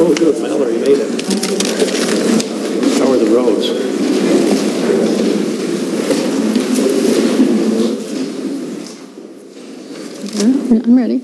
Oh, good. Mallory made it. How are the roads? Yeah, I'm ready.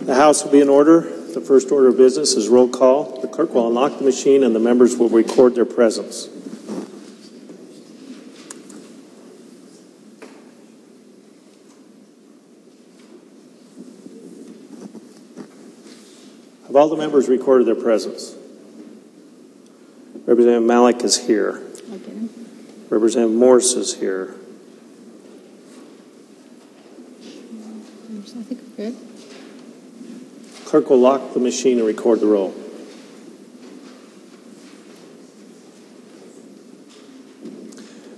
The House will be in order. The first order of business is roll call. The clerk will unlock the machine and the members will record their presence. Have all the members recorded their presence? Representative Malik is here. I'll get him. Representative Morse is here. I think we're good. Clerk will lock the machine and record the roll.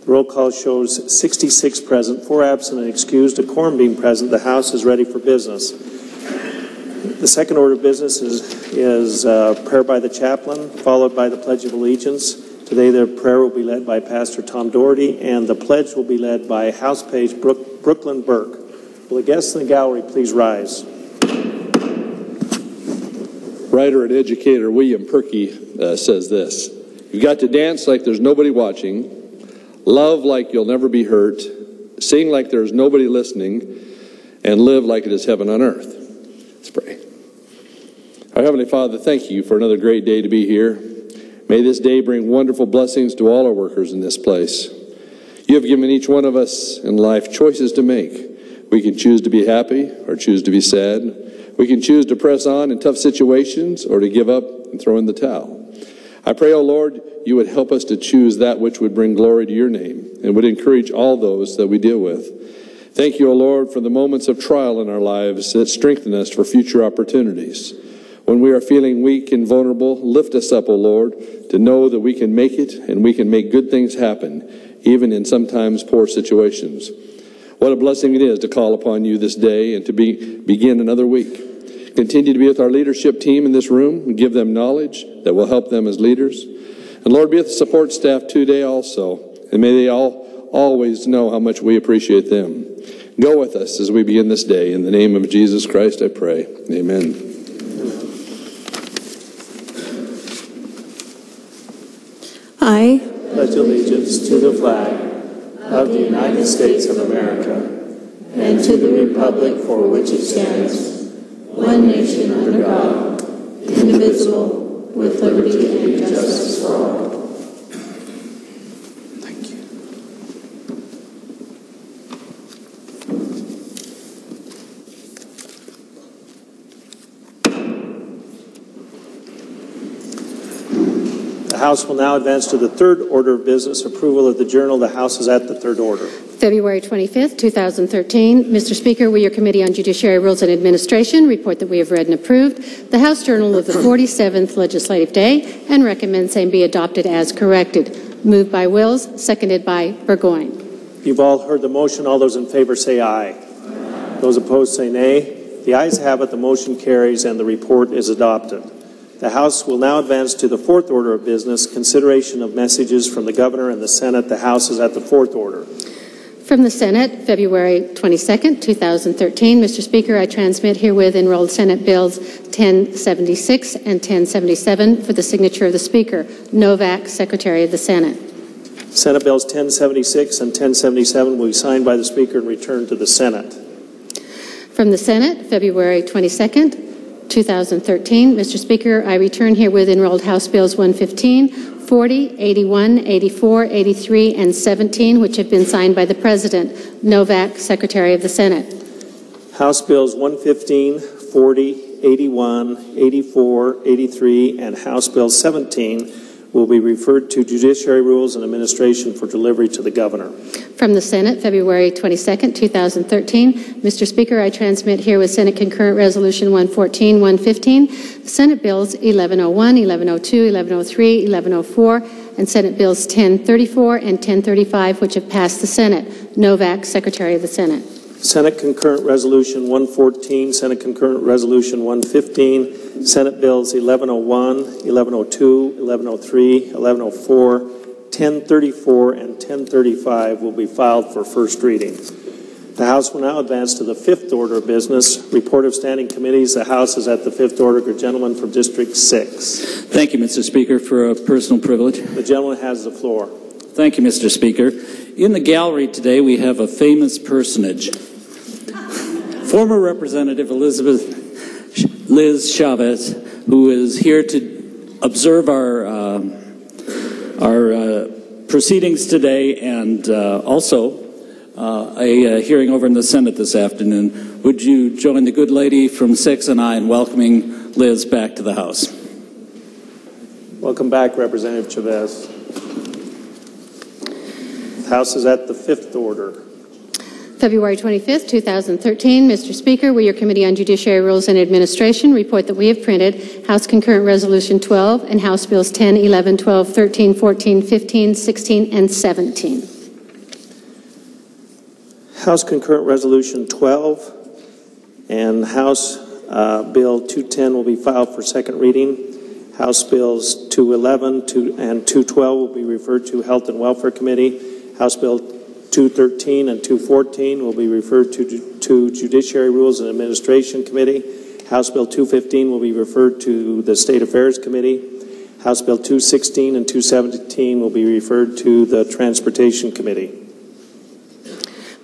The roll call shows 66 present, 4 absent and excused. A quorum being present, the House is ready for business. The second order of business is prayer by the chaplain, followed by the Pledge of Allegiance. Today the prayer will be led by Pastor Tom Doherty, and the pledge will be led by House Page Brooklyn Burke. Will the guests in the gallery please rise? Writer and educator William Perky says this: "You've got to dance like there's nobody watching, love like you'll never be hurt, sing like there's nobody listening, and live like it is heaven on earth." Let's pray. Our Heavenly Father, thank you for another great day to be here. May this day bring wonderful blessings to all our workers in this place. You have given each one of us in life choices to make. We can choose to be happy or choose to be sad. We can choose to press on in tough situations or to give up and throw in the towel. I pray, O Lord, you would help us to choose that which would bring glory to your name and would encourage all those that we deal with. Thank you, O Lord, for the moments of trial in our lives that strengthen us for future opportunities. When we are feeling weak and vulnerable, lift us up, O Lord, to know that we can make it and we can make good things happen, even in sometimes poor situations. What a blessing it is to call upon you this day and to begin another week. Continue to be with our leadership team in this room and give them knowledge that will help them as leaders. And Lord, be with the support staff today also, and may they all always know how much we appreciate them. Go with us as we begin this day. In the name of Jesus Christ, I pray. Amen. I Pledge allegiance to the flag of the United States of America and to the republic for which it stands, one nation under God, indivisible, with liberty and justice for all. Thank you. The House will now advance to the third order of business, approval of the Journal. The House is at the third order. February 25th, 2013. Mr. Speaker, we, your Committee on Judiciary Rules and Administration, report that we have read and approved the House Journal of the 47th Legislative Day and recommend same be adopted as corrected. Moved by Wills, seconded by Burgoyne. You've all heard the motion. All those in favor say aye. Those opposed say nay. The ayes have it. The motion carries and the report is adopted. The House will now advance to the fourth order of business, consideration of messages from the Governor and the Senate. The House is at the fourth order. From the Senate, February 22nd, 2013. Mr. Speaker, I transmit herewith enrolled Senate Bills 1076 and 1077 for the signature of the Speaker. Novak, Secretary of the Senate. Senate Bills 1076 and 1077 will be signed by the Speaker and returned to the Senate. From the Senate, February 22nd, 2013. Mr. Speaker, I return herewith enrolled House Bills 115, 40, 81, 84, 83, and 17, which have been signed by the President. Novak, Secretary of the Senate. House Bills 115, 40, 81, 84, 83, and House Bill 17 will be referred to Judiciary Rules and Administration for delivery to the Governor. From the Senate, February 22nd, 2013. Mr. Speaker, I transmit here with Senate Concurrent Resolution 114, 115, Senate Bills 1101, 1102, 1103, 1104, and Senate Bills 1034 and 1035, which have passed the Senate. Novak, Secretary of the Senate. Senate Concurrent Resolution 114, Senate Concurrent Resolution 115, Senate Bills 1101, 1102, 1103, 1104, 1034, and 1035 will be filed for first reading. The House will now advance to the fifth order of business, report of standing committees. The House is at the fifth order. The gentleman from District 6. Thank you, Mr. Speaker, for a personal privilege. The gentleman has the floor. Thank you, Mr. Speaker. In the gallery today, we have a famous personage. Former Representative Liz Chavez, who is here to observe our proceedings today, and also a hearing over in the Senate this afternoon. Would you join the good lady from 6 and I in welcoming Liz back to the House? Welcome back, Representative Chavez. The House is at the fifth order. February 25th, 2013. Mr. Speaker, we, your Committee on Judiciary Rules and Administration, report that we have printed House Concurrent Resolution 12 and House Bills 10, 11, 12, 13, 14, 15, 16, and 17. House Concurrent Resolution 12 and House Bill 210 will be filed for second reading. House Bills 211 and 212 will be referred to Health and Welfare Committee. House Bill 213 and 214 will be referred to Judiciary Rules and Administration Committee. House Bill 215 will be referred to the State Affairs Committee. House Bill 216 and 217 will be referred to the Transportation Committee.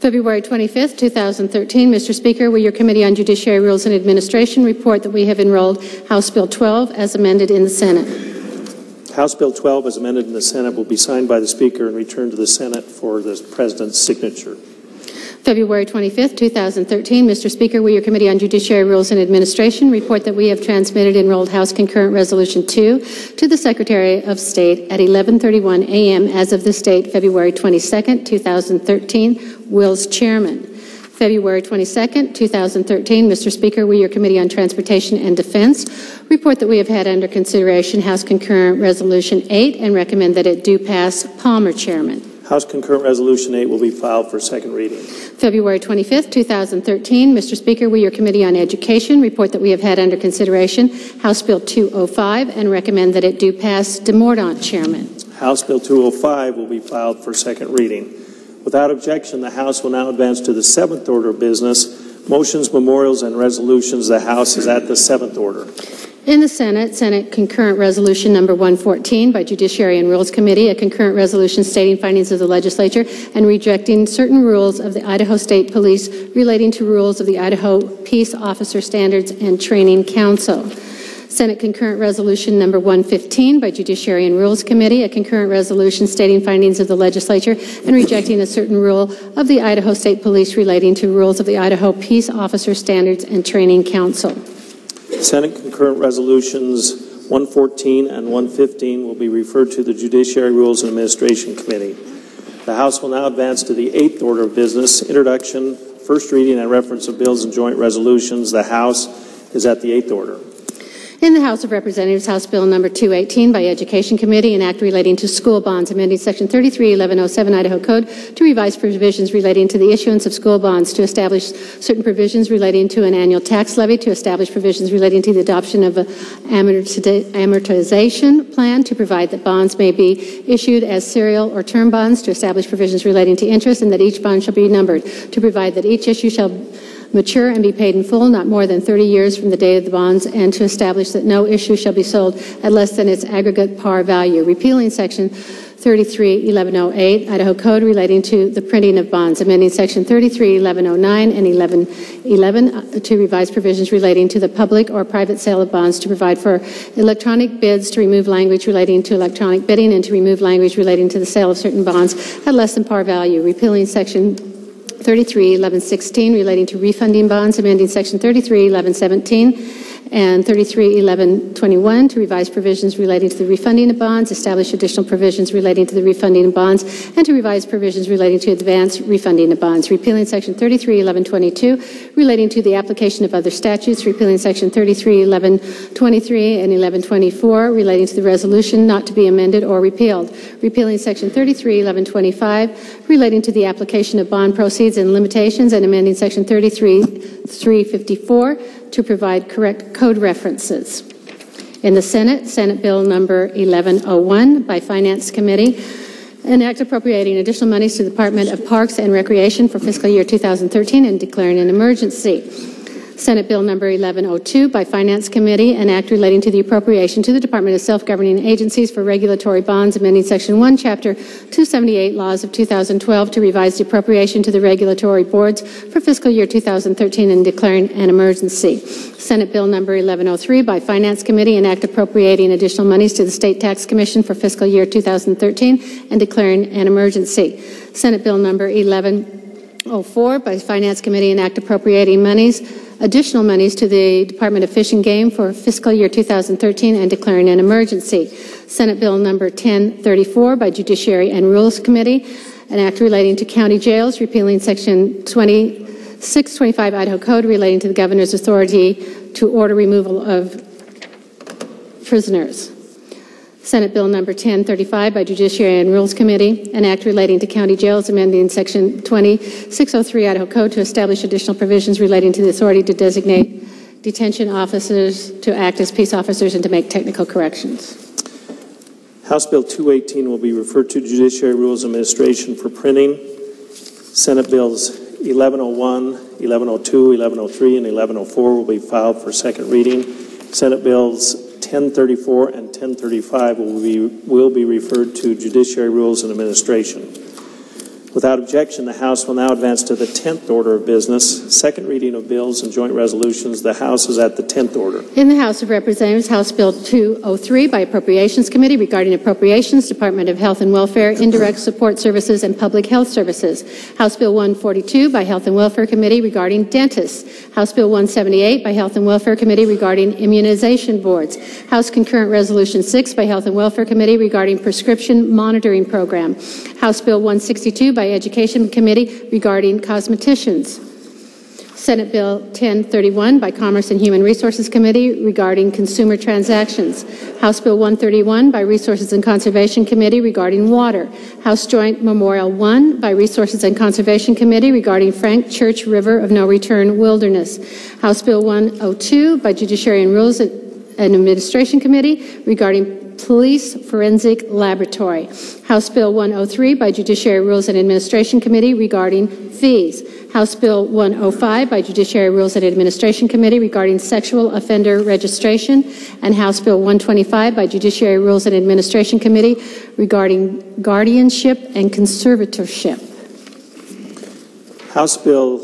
February 25th, 2013. Mr. Speaker, we, your Committee on Judiciary Rules and Administration, report that we have enrolled House Bill 12 as amended in the Senate. House Bill 12 as amended in the Senate will be signed by the Speaker and returned to the Senate for the President's signature. February 25th, 2013. Mr. Speaker, we, your Committee on Judiciary Rules and Administration, report that we have transmitted enrolled House Concurrent Resolution 2 to the Secretary of State at 11:31 a.m. as of this date, February 22nd, 2013. Will's Chairman. February 22nd, 2013. Mr. Speaker, we, your Committee on Transportation and Defense, report that we have had under consideration House Concurrent Resolution 8 and recommend that it do pass. Palmer, Chairman. House Concurrent Resolution 8 will be filed for second reading. February 25th, 2013. Mr. Speaker, we, your Committee on Education, report that we have had under consideration House Bill 205 and recommend that it do pass. DeMordaunt, Chairman. House Bill 205 will be filed for second reading. Without objection, the House will now advance to the seventh order of business, motions, memorials, and resolutions. The House is at the seventh order. In the Senate, Senate Concurrent Resolution number 114 by Judiciary and Rules Committee, a concurrent resolution stating findings of the legislature and rejecting certain rules of the Idaho State Police relating to rules of the Idaho Peace Officer Standards and Training Council. Senate Concurrent Resolution number 115 by Judiciary and Rules Committee, a concurrent resolution stating findings of the legislature and rejecting a certain rule of the Idaho State Police relating to rules of the Idaho Peace Officer Standards and Training Council. Senate Concurrent Resolutions 114 and 115 will be referred to the Judiciary Rules and Administration Committee. The House will now advance to the eighth order of business, introduction, first reading, and reference of bills and joint resolutions. The House is at the eighth order. In the House of Representatives, House Bill number 218 by Education Committee, an act relating to school bonds, amending Section 331107 Idaho Code to revise provisions relating to the issuance of school bonds, to establish certain provisions relating to an annual tax levy, to establish provisions relating to the adoption of an amortization plan, to provide that bonds may be issued as serial or term bonds, to establish provisions relating to interest and that each bond shall be numbered, to provide that each issue shall mature and be paid in full, not more than 30 years from the date of the bonds, and to establish that no issue shall be sold at less than its aggregate par value. Repealing Section 331108 Idaho Code relating to the printing of bonds, amending Section 331109 and 1111 to revise provisions relating to the public or private sale of bonds, to provide for electronic bids, to remove language relating to electronic bidding, and to remove language relating to the sale of certain bonds at less than par value. Repealing Section 331116 relating to refunding bonds, amending Section 331117 and 331121 to revise provisions relating to the refunding of bonds, establish additional provisions relating to the refunding of bonds, and to revise provisions relating to advance refunding of bonds. Repealing Section 331122 relating to the application of other statutes, repealing Section 331123 and 1124 relating to the resolution not to be amended or repealed. repealing Section 33-1125 relating to the application of bond proceeds and limitations, and amending Section 33-354 to provide correct code references. In the Senate, Senate Bill number 1101 by Finance Committee, an act appropriating additional monies to the Department of Parks and Recreation for fiscal year 2013 and declaring an emergency. Senate Bill number 1102 by Finance Committee, an act relating to the appropriation to the Department of Self-Governing Agencies for regulatory bonds, amending Section 1, Chapter 278, Laws of 2012 to revise the appropriation to the regulatory boards for fiscal year 2013 and declaring an emergency. Senate Bill number 1103 by Finance Committee, an act appropriating additional monies to the State Tax Commission for fiscal year 2013 and declaring an emergency. Senate Bill number 1104 by Finance Committee, an act appropriating additional monies to the Department of Fish and Game for fiscal year 2013 and declaring an emergency. Senate Bill number 1034 by Judiciary and Rules Committee, an act relating to county jails, repealing Section 2625 Idaho Code relating to the governor's authority to order removal of prisoners. Senate Bill number 1035 by Judiciary and Rules Committee, an act relating to county jails, amending Section 2603 Idaho Code to establish additional provisions relating to the authority to designate detention officers to act as peace officers and to make technical corrections. House Bill 218 will be referred to Judiciary Rules Administration for printing. Senate Bills 1101, 1102, 1103, and 1104 will be filed for second reading. Senate Bills 1034 and 1035 will be referred to Judiciary Rules and Administration. Without objection, the House will now advance to the 10th order of business, second reading of bills and joint resolutions. The House is at the 10th order. In the House of Representatives, House Bill 203 by Appropriations Committee regarding appropriations, Department of Health and Welfare, Indirect Support Services, and Public Health Services. House Bill 142 by Health and Welfare Committee regarding dentists. House Bill 178 by Health and Welfare Committee regarding immunization boards. House Concurrent Resolution 6 by Health and Welfare Committee regarding prescription monitoring program. House Bill 162 by Education Committee regarding cosmeticians. Senate Bill 1031 by Commerce and Human Resources Committee regarding consumer transactions. House Bill 131 by Resources and Conservation Committee regarding water. House Joint Memorial 1 by Resources and Conservation Committee regarding Frank Church River of No Return Wilderness. House Bill 102 by Judiciary and Rules and Administration Committee regarding Police Forensic Laboratory. House Bill 103 by Judiciary Rules and Administration Committee regarding fees. House Bill 105 by Judiciary Rules and Administration Committee regarding sexual offender registration. And House Bill 125 by Judiciary Rules and Administration Committee regarding guardianship and conservatorship. House Bill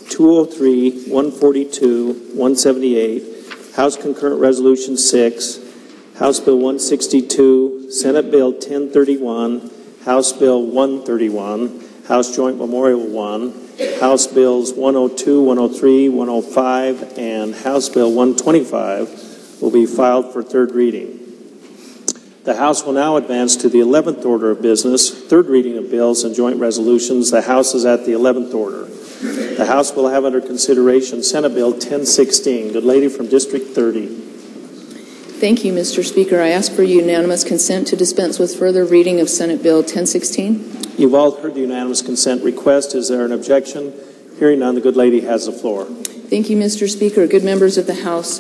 203, 142, 178, House Concurrent Resolution 6, House Bill 162, Senate Bill 1031, House Bill 131, House Joint Memorial 1, House Bills 102, 103, 105, and House Bill 125 will be filed for third reading. The House will now advance to the 11th order of business, third reading of bills and joint resolutions. The House is at the 11th order. The House will have under consideration Senate Bill 1016. Good lady from District 30. Thank you, Mr. Speaker. I ask for unanimous consent to dispense with further reading of Senate Bill 1016. You've all heard the unanimous consent request. Is there an objection? Hearing none, the good lady has the floor. Thank you, Mr. Speaker. Good members of the House.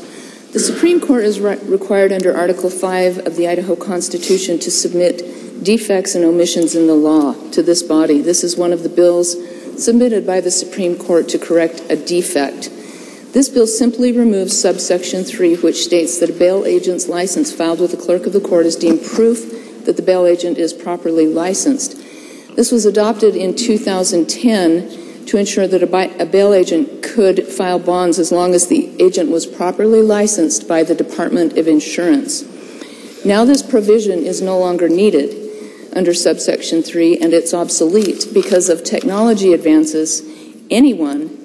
The Supreme Court is required under Article 5 of the Idaho Constitution to submit defects and omissions in the law to this body. This is one of the bills submitted by the Supreme Court to correct a defect. This bill simply removes subsection 3, which states that a bail agent's license filed with the clerk of the court is deemed proof that the bail agent is properly licensed. This was adopted in 2010 to ensure that a bail agent could file bonds as long as the agent was properly licensed by the Department of Insurance. Now this provision is no longer needed under subsection 3, and it's obsolete because of technology advances. Anyone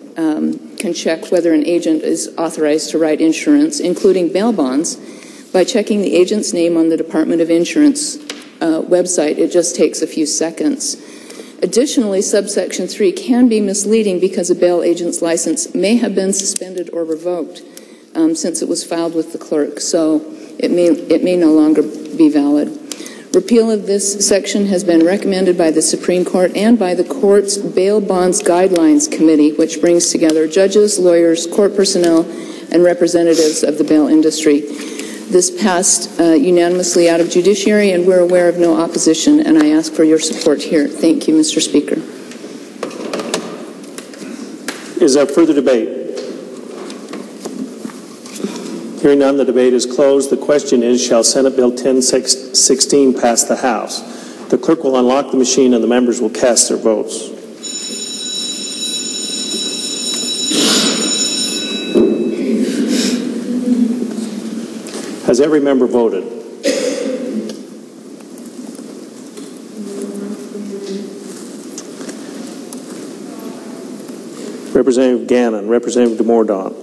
can check whether an agent is authorized to write insurance, including bail bonds, by checking the agent's name on the Department of Insurance website. It just takes a few seconds. Additionally, subsection 3 can be misleading because a bail agent's license may have been suspended or revoked since it was filed with the clerk, so it may no longer be valid. Repeal of this section has been recommended by the Supreme Court and by the court's Bail Bonds Guidelines Committee, which brings together judges, lawyers, court personnel, and representatives of the bail industry. This passed unanimously out of judiciary, and we're aware of no opposition, and I ask for your support here. Thank you, Mr. Speaker. Is there further debate? Hearing none, the debate is closed. The question is, shall Senate Bill 1016 pass the House? The clerk will unlock the machine and the members will cast their votes. Has every member voted? Representative Gannon, Representative DeMordaunt.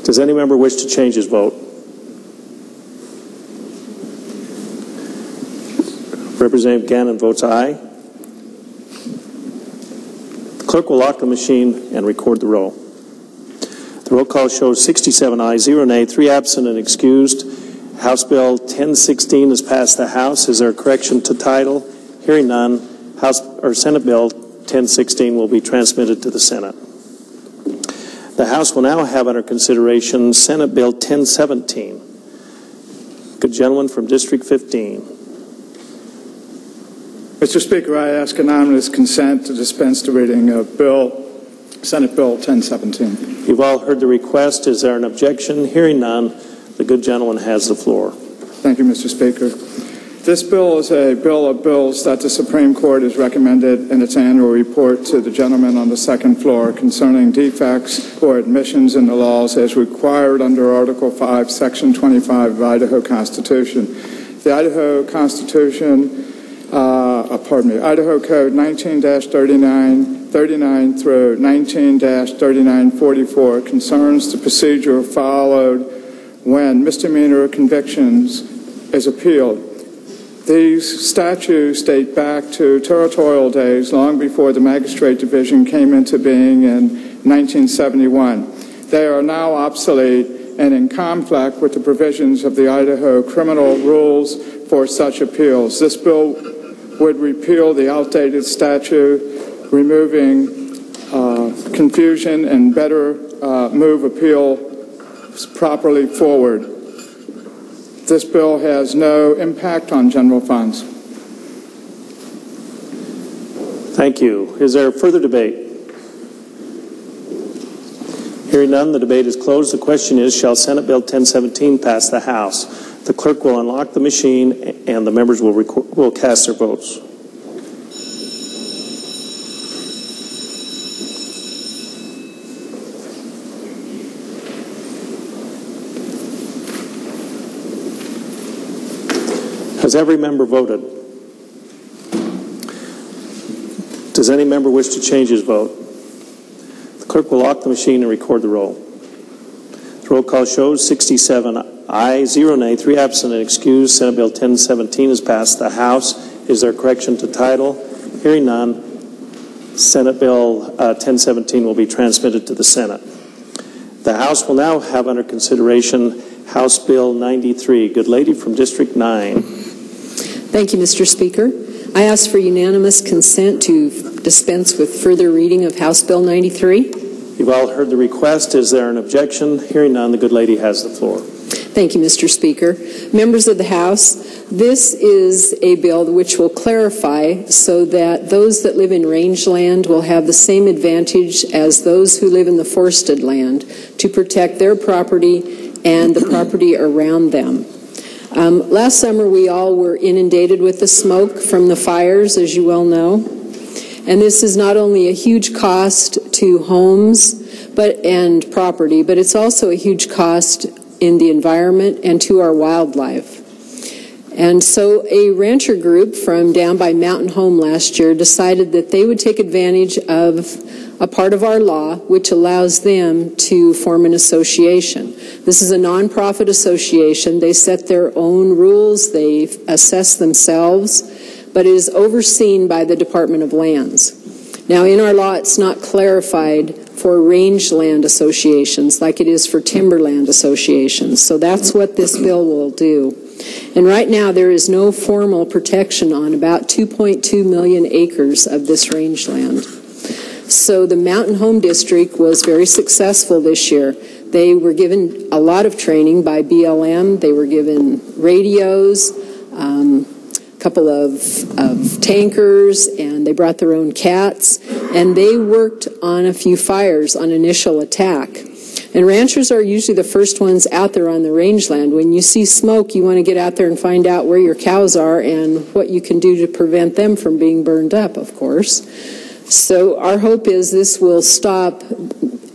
Does any member wish to change his vote? Representative Gannon votes aye. The clerk will lock the machine and record the roll. The roll call shows 67 ayes, 0 nay, 3 absent and excused. House Bill 1016 has passed the House. Is there a correction to title? Hearing none, Senate Bill 1016 will be transmitted to the Senate. The House will now have under consideration Senate Bill 1017. Good gentleman from District 15. Mr. Speaker, I ask unanimous consent to dispense the reading of Senate Bill 1017. You've all heard the request. Is there an objection? Hearing none, the good gentleman has the floor. Thank you, Mr. Speaker. This bill is a bill of bills that the Supreme Court has recommended in its annual report to the gentleman on the second floor concerning defects or admissions in the laws as required under Article 5, Section 25 of the Idaho Constitution. The Idaho Constitution, Idaho Code 19-39 through 19-3944 concerns the procedure followed when misdemeanor convictions is appealed. These statutes date back to territorial days long before the Magistrate Division came into being in 1971. They are now obsolete and in conflict with the provisions of the Idaho criminal rules for such appeals. This bill would repeal the outdated statute, removing confusion and better move appeal properly forward. This bill has no impact on general funds. Thank you. Is there further debate? Hearing none, the debate is closed. The question is, shall Senate Bill 1017 pass the House? The clerk will unlock the machine and the members will cast their votes. Has every member voted? Does any member wish to change his vote? The clerk will lock the machine and record the roll. The roll call shows 67 ayes, 0 nay, 3 absent and excused. Senate Bill 1017 has passed the House. Is there a correction to title? Hearing none, Senate Bill 1017 will be transmitted to the Senate. The House will now have under consideration House Bill 93. Good lady from District 9. Thank you, Mr. Speaker. I ask for unanimous consent to dispense with further reading of House Bill 93. You've all heard the request. Is there an objection? Hearing none, the good lady has the floor. Thank you, Mr. Speaker. Members of the House, this is a bill which will clarify so that those that live in rangeland will have the same advantage as those who live in the forested land to protect their property and the property around them. Last summer, we all were inundated with the smoke from the fires, as you well know. And this is not only a huge cost to homes and property, but it's also a huge cost in the environment and to our wildlife. And so a rancher group from down by Mountain Home last year decided that they would take advantage of a part of our law which allows them to form an association. This is a nonprofit association. They set their own rules, they assess themselves, but it is overseen by the Department of Lands. Now in our law it's not clarified for rangeland associations like it is for timberland associations. So that's what this bill will do. And right now, there is no formal protection on about 2.2 million acres of this rangeland. So the Mountain Home District was very successful this year. They were given a lot of training by BLM. They were given radios, a couple of tankers, and they brought their own cats. And they worked on a few fires on initial attack. And ranchers are usually the first ones out there on the rangeland. When you see smoke, you want to get out there and find out where your cows are and what you can do to prevent them from being burned up, of course. So our hope is this will stop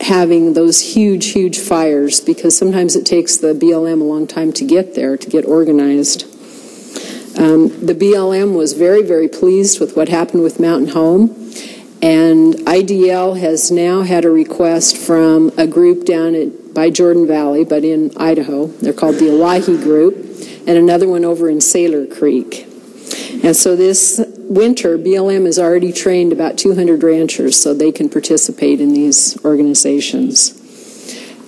having those huge, huge fires, because sometimes it takes the BLM a long time to get there, to get organized. The BLM was very, very pleased with what happened with Mountain Home. And IDL has now had a request from a group down by Jordan Valley, but in Idaho. They're called the Elahi Group, and another one over in Sailor Creek. And so this winter, BLM has already trained about 200 ranchers so they can participate in these organizations.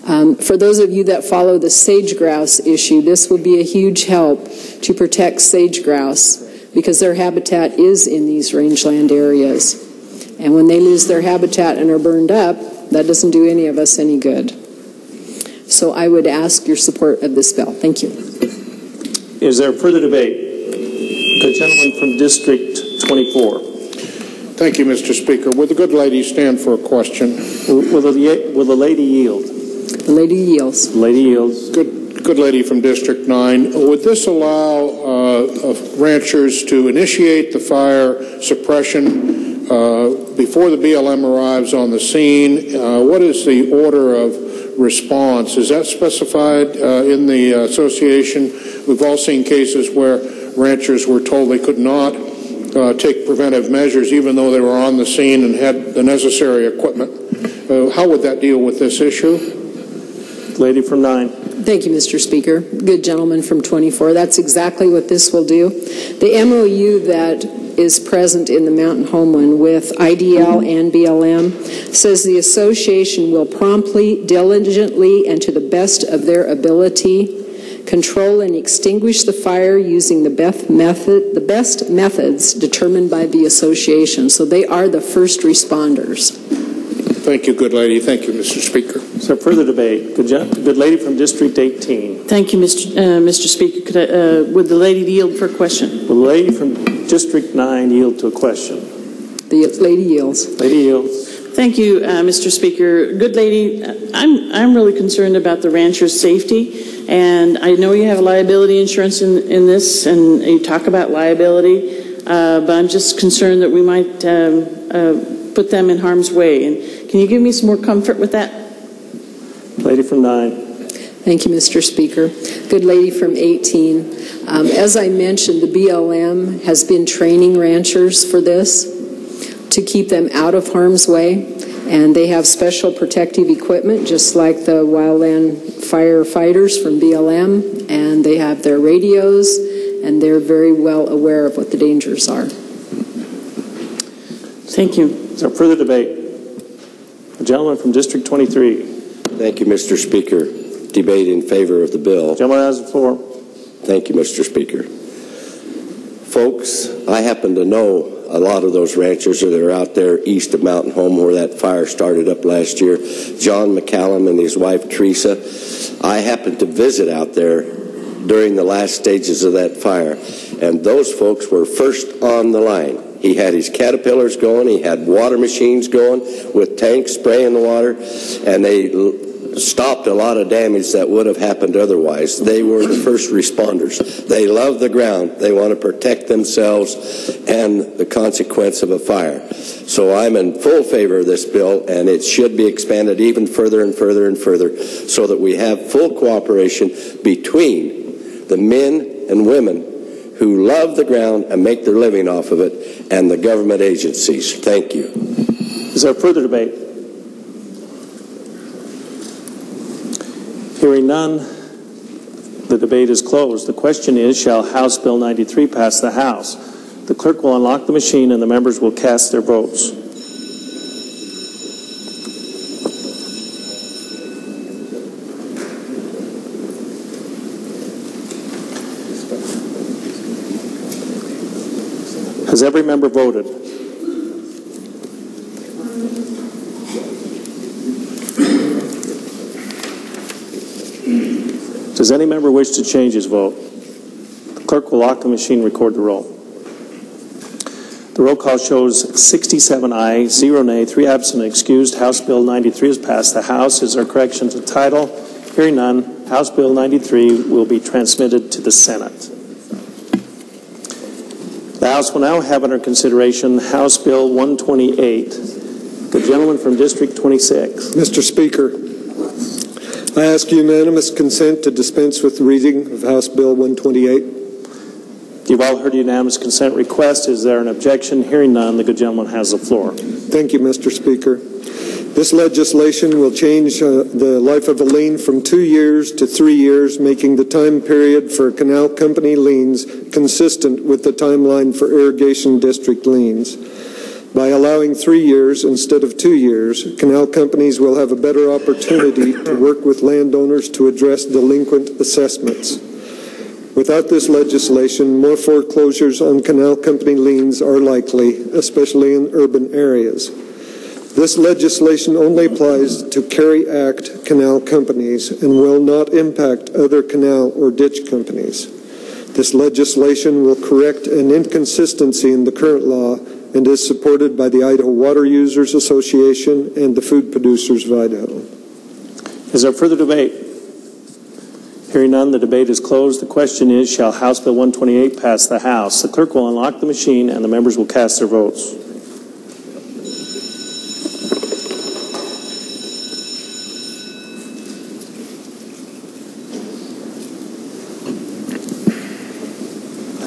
For those of you that follow the sage grouse issue, this will be a huge help to protect sage grouse because their habitat is in these rangeland areas. And when they lose their habitat and are burned up, that doesn't do any of us any good. So I would ask your support of this bill. Thank you. Is there further debate? The gentleman from District 24. Thank you, Mr. Speaker. Would the good lady stand for a question? Will the lady yield? The lady yields. Lady yields. Good lady from District 9. Would this allow ranchers to initiate the fire suppression before the BLM arrives on the scene? What is the order of response? Is that specified in the association? We've all seen cases where ranchers were told they could not take preventive measures even though they were on the scene and had the necessary equipment. How would that deal with this issue? Lady from 9. Thank you, Mr. Speaker. Good gentleman from 24. That's exactly what this will do. The MOU that is present in the Mountain Home one with IDL and BLM says the association will promptly, diligently, and to the best of their ability control and extinguish the fire using the best methods determined by the association. So they are the first responders. Thank you, good lady. Thank you, Mr. Speaker. Is there further debate? Good lady from District 18. Thank you, Mr. Speaker. Would the lady yield for a question? Will the lady from District 9 yield to a question? The lady yields. Lady yields. Thank you, Mr. Speaker. Good lady, I'm really concerned about the rancher's safety, and I know you have liability insurance in this, and you talk about liability, but I'm just concerned that we might put them in harm's way. And can you give me some more comfort with that? Lady from 9. Thank you, Mr. Speaker. Good lady from 18. As I mentioned, the BLM has been training ranchers for this to keep them out of harm's way, and they have special protective equipment just like the wildland firefighters from BLM, and they have their radios, and they're very well aware of what the dangers are. Thank you. Is there further debate? The gentleman from District 23. Thank you, Mr. Speaker. Debate in favor of the bill. Gentleman has the floor. Thank you, Mr. Speaker. Folks, I happen to know a lot of those ranchers that are out there east of Mountain Home where that fire started up last year. John McCallum and his wife Teresa. I happened to visit out there during the last stages of that fire, and those folks were first on the line. He had his Caterpillars going, he had water machines going with tanks spraying the water, and they stopped a lot of damage that would have happened otherwise. They were the first responders. They love the ground. They want to protect themselves and the consequence of a fire. So I'm in full favor of this bill, and it should be expanded even further and further and further so that we have full cooperation between the men and women who love the ground and make their living off of it and the government agencies. Thank you. Is there further debate? Hearing none, the debate is closed. The question is, shall House Bill 93 pass the House? The clerk will unlock the machine and the members will cast their votes. Has every member voted? Does any member wish to change his vote? The clerk will lock the machine and record the roll. The roll call shows 67 aye, 0 nay, 3 absent and excused. House Bill 93 is passed. The House. Is there correction to title? Hearing none, House Bill 93 will be transmitted to the Senate. The House will now have under consideration House Bill 128. The gentleman from District 26. Mr. Speaker, I ask unanimous consent to dispense with the reading of House Bill 128. You've all heard the unanimous consent request. Is there an objection? Hearing none, the good gentleman has the floor. Thank you, Mr. Speaker. This legislation will change the life of a lien from 2 years to 3 years, making the time period for canal company liens consistent with the timeline for irrigation district liens. By allowing 3 years instead of 2 years, canal companies will have a better opportunity to work with landowners to address delinquent assessments. Without this legislation, more foreclosures on canal company liens are likely, especially in urban areas. This legislation only applies to Carey Act canal companies and will not impact other canal or ditch companies. This legislation will correct an inconsistency in the current law and is supported by the Idaho Water Users Association and the Food Producers of Idaho. Is there further debate? Hearing none, the debate is closed. The question is, shall House Bill 128 pass the House? The clerk will unlock the machine and the members will cast their votes.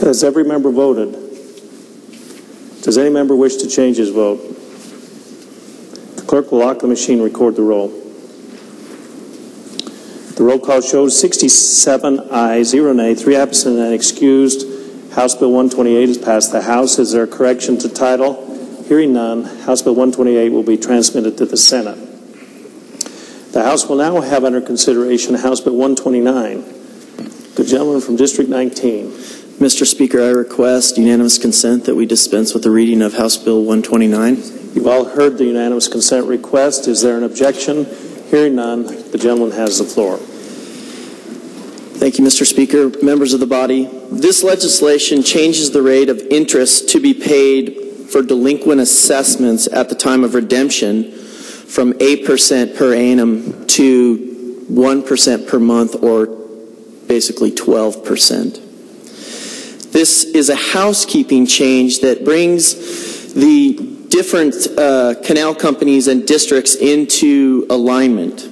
Has every member voted? Does any member wish to change his vote? The clerk will lock the machine and record the roll. The roll call shows 67 aye, 0 nay, 3 absent and excused. House Bill 128 is passed the House. Is there a correction to title? Hearing none, House Bill 128 will be transmitted to the Senate. The House will now have under consideration House Bill 129. The gentleman from District 19. Mr. Speaker, I request unanimous consent that we dispense with the reading of House Bill 129. You've all heard the unanimous consent request. Is there an objection? Hearing none, the gentleman has the floor. Thank you, Mr. Speaker. Members of the body, this legislation changes the rate of interest to be paid for delinquent assessments at the time of redemption from 8% per annum to 1% per month, or basically 12%. This is a housekeeping change that brings the different canal companies and districts into alignment.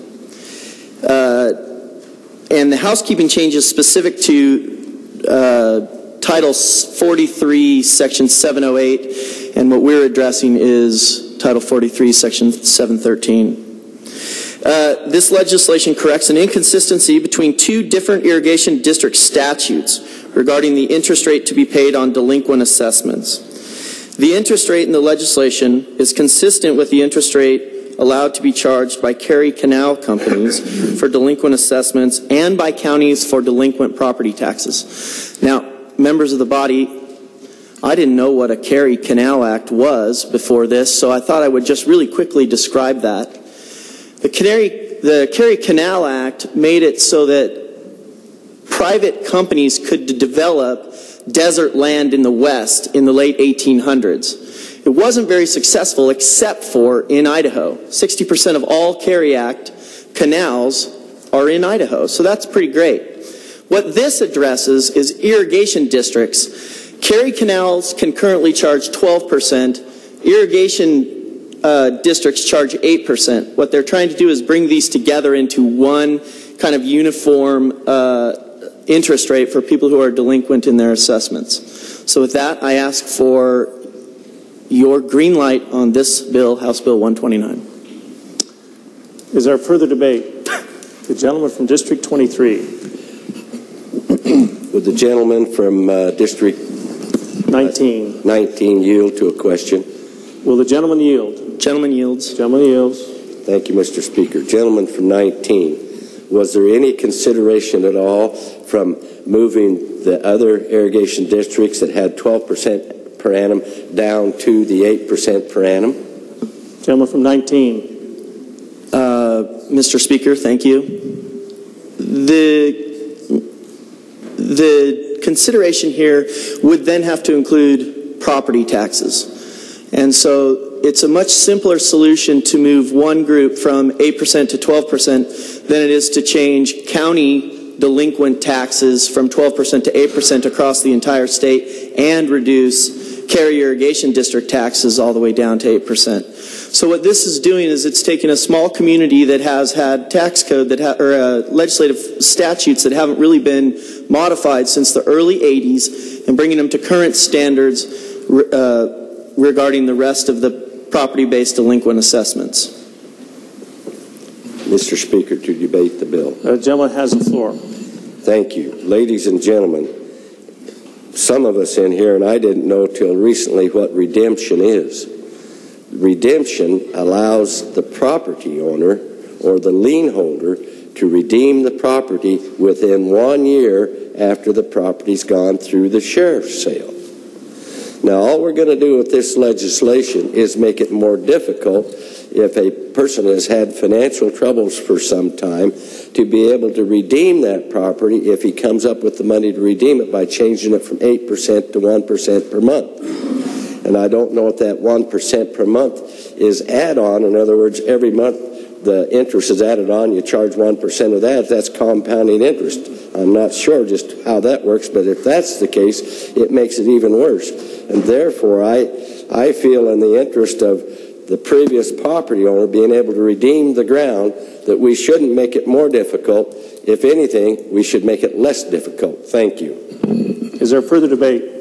And the housekeeping change is specific to Title 43, Section 708, and what we're addressing is Title 43, Section 713. This legislation corrects an inconsistency between two different irrigation district statutes regarding the interest rate to be paid on delinquent assessments. The interest rate in the legislation is consistent with the interest rate allowed to be charged by Carey Canal companies for delinquent assessments and by counties for delinquent property taxes. Now, members of the body, I didn't know what a Carey Canal Act was before this, so I thought I would just really quickly describe that. The Carey Canal Act made it so that private companies could develop desert land in the West in the late 1800s. It wasn't very successful except for in Idaho. 60% of all Carey Act canals are in Idaho, so that's pretty great. What this addresses is irrigation districts. Carey canals can currently charge 12%. Irrigation districts charge 8%. What they're trying to do is bring these together into one kind of uniform interest rate for people who are delinquent in their assessments. So with that, I ask for your green light on this bill, House Bill 129. Is there further debate? The gentleman from District 23. Would the gentleman from District 19 yield to a question? Will the gentleman yield? Gentleman yields. Gentleman yields. Thank you, Mr. Speaker. Gentleman from 19. Was there any consideration at all from moving the other irrigation districts that had 12% per annum down to the 8% per annum. Gentleman from 19. Mr. Speaker, thank you. The consideration here would then have to include property taxes. And so it's a much simpler solution to move one group from 8% to 12% than it is to change county delinquent taxes from 12% to 8% across the entire state and reduce Cary Irrigation District taxes all the way down to 8%. So what this is doing is it's taking a small community that has had tax code legislative statutes that haven't really been modified since the early 80s and bringing them to current standards regarding the rest of the property-based delinquent assessments. Mr. Speaker, to debate the bill. The gentleman has the floor. Thank you. Ladies and gentlemen, some of us in here, and I didn't know till recently what redemption is. Redemption allows the property owner or the lien holder to redeem the property within 1 year after the property's gone through the sheriff's sale. Now, all we're going to do with this legislation is make it more difficult if a person has had financial troubles for some time to be able to redeem that property if he comes up with the money to redeem it by changing it from 8% to 1% per month. And I don't know if that 1% per month is add-on. In other words, every month the interest is added on, you charge 1% of that. That's compounding interest. I'm not sure just how that works, but if that's the case, it makes it even worse. And therefore, I feel in the interest of the previous property owner being able to redeem the ground that we shouldn't make it more difficult. If anything, we should make it less difficult. Thank you. Is there further debate?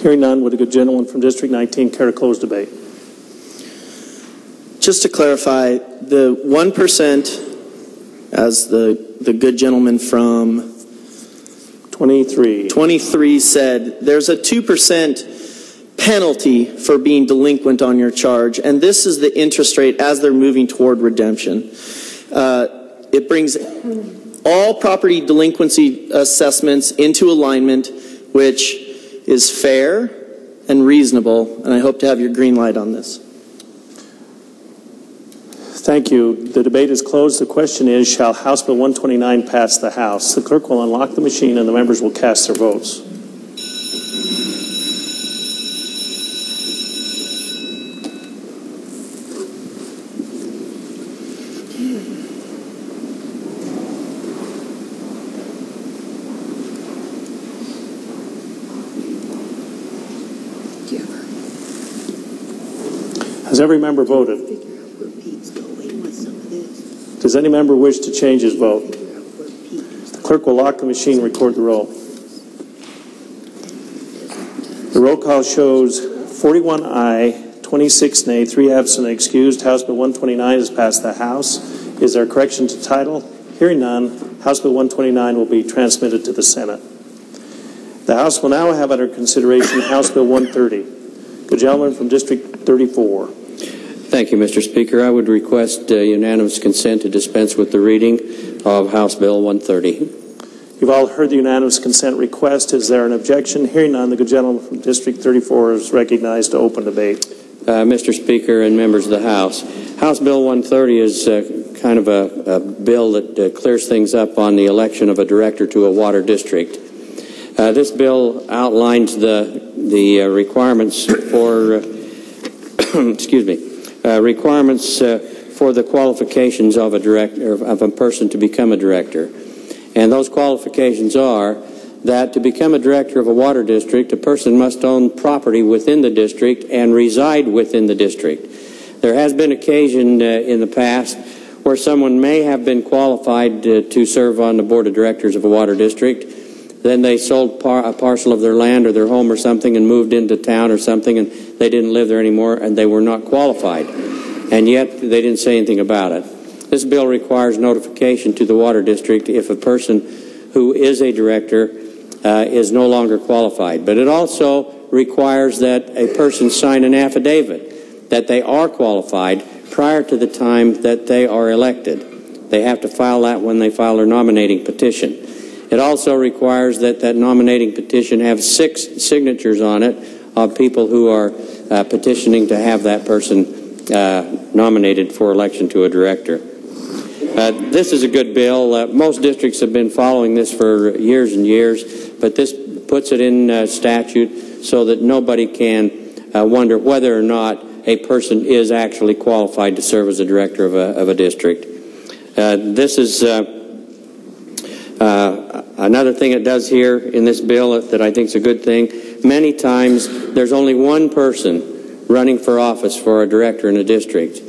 Hearing none, would a good gentleman from District 19 care to close debate? Just to clarify, the 1%, as the good gentleman from 23 said, there's a 2% penalty for being delinquent on your charge, and this is the interest rate as they're moving toward redemption. It brings all property delinquency assessments into alignment, which is fair and reasonable, and I hope to have your green light on this. Thank you. The debate is closed. The question is, shall House Bill 129 pass the House? The clerk will unlock the machine and the members will cast their votes. Has every member voted? Does any member wish to change his vote? The clerk will lock the machine and record the roll. The roll call shows 41 aye, 26 nay, 3 absent and excused. House Bill 129 has passed the House. Is there a correction to title? Hearing none, House Bill 129 will be transmitted to the Senate. The House will now have under consideration House Bill 130. The gentleman from District 34. Thank you, Mr. Speaker. I would request unanimous consent to dispense with the reading of House Bill 130. You've all heard the unanimous consent request. Is there an objection? Hearing none, the good gentleman from District 34 is recognized to open debate. Mr. Speaker and members of the House, House Bill 130 is kind of a bill that clears things up on the election of a director to a water district. This bill outlines the requirements for requirements for the qualifications of a director, of a person to become a director. And those qualifications are that to become a director of a water district, a person must own property within the district and reside within the district. There has been occasion in the past where someone may have been qualified to serve on the board of directors of a water district. Then they sold a parcel of their land or their home or something and moved into town or something, and they didn't live there anymore and they were not qualified. And yet they didn't say anything about it. This bill requires notification to the water district if a person who is a director is no longer qualified. But it also requires that a person sign an affidavit that they are qualified prior to the time that they are elected. They have to file that when they file their nominating petition. It also requires that that nominating petition have 6 signatures on it of people who are petitioning to have that person nominated for election to a director. This is a good bill. Most districts have been following this for years and years, but this puts it in statute so that nobody can wonder whether or not a person is actually qualified to serve as a director of a district. This is another thing it does here in this bill that I think is a good thing. Many times there's only one person running for office for a director in a district,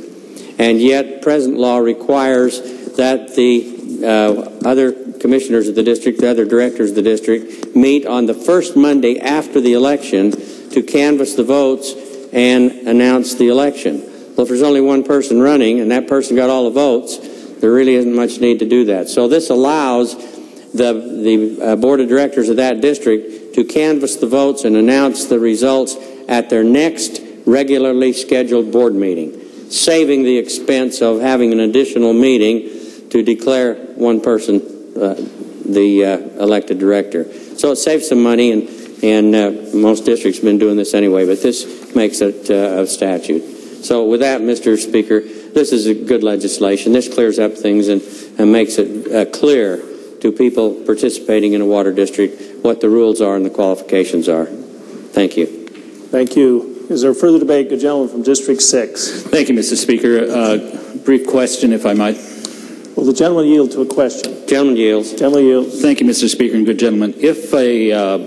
and yet present law requires that the other commissioners of the district, the other directors of the district, meet on the first Monday after the election to canvass the votes and announce the election. Well, if there's only one person running and that person got all the votes, there really isn't much need to do that. So this allows the board of directors of that district to canvass the votes and announce the results at their next regularly scheduled board meeting, saving the expense of having an additional meeting to declare one person the elected director. So it saves some money, and most districts have been doing this anyway, but this makes it a statute. So with that, Mr. Speaker, this is a good legislation. This clears up things and makes it clear to people participating in a water district what the rules are and the qualifications are. Thank you. Thank you. Is there further debate? Good gentleman from District 6. Thank you, Mr. Speaker. Brief question, if I might. Will the gentleman yield to a question? Gentleman yields. Gentleman yields. Thank you, Mr. Speaker, and good gentlemen. If a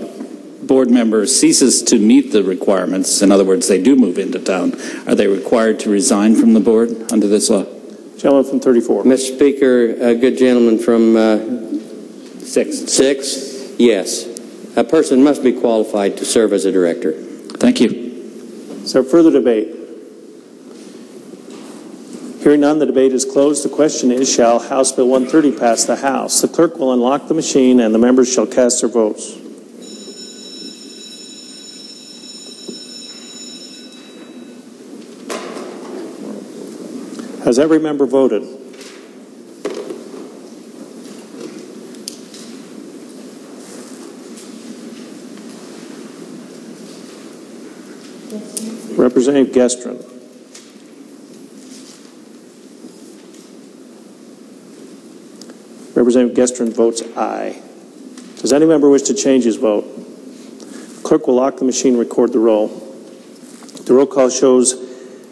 board member ceases to meet the requirements, in other words, they do move into town, are they required to resign from the board under this law? Gentleman from 34. Mr. Speaker, good gentleman from 6. Yes. A person must be qualified to serve as a director. Thank you. Is there further debate? Hearing none, the debate is closed. The question is, shall House Bill 130 pass the House? The clerk will unlock the machine and the members shall cast their votes. Has every member voted? Representative Gestrin. Representative Gestrin votes aye. Does any member wish to change his vote? Clerk will lock the machine and record the roll. The roll call shows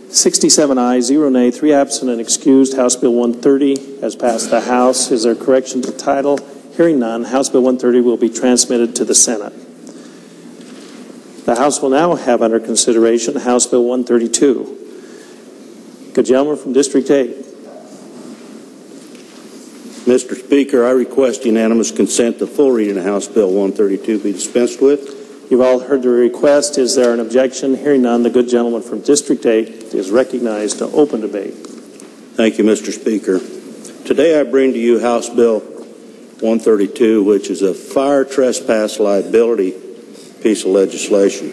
67 ayes, 0 nay, 3 absent and excused. House Bill 130 has passed the House. Is there correction to title? Hearing none, House Bill 130 will be transmitted to the Senate. The House will now have under consideration House Bill 132. Good gentleman from District 8. Mr. Speaker, I request unanimous consent to full reading of House Bill 132 be dispensed with. You've all heard the request. Is there an objection? Hearing none, the good gentleman from District 8 is recognized to open debate. Thank you, Mr. Speaker. Today I bring to you House Bill 132, which is a fire trespass liability piece of legislation.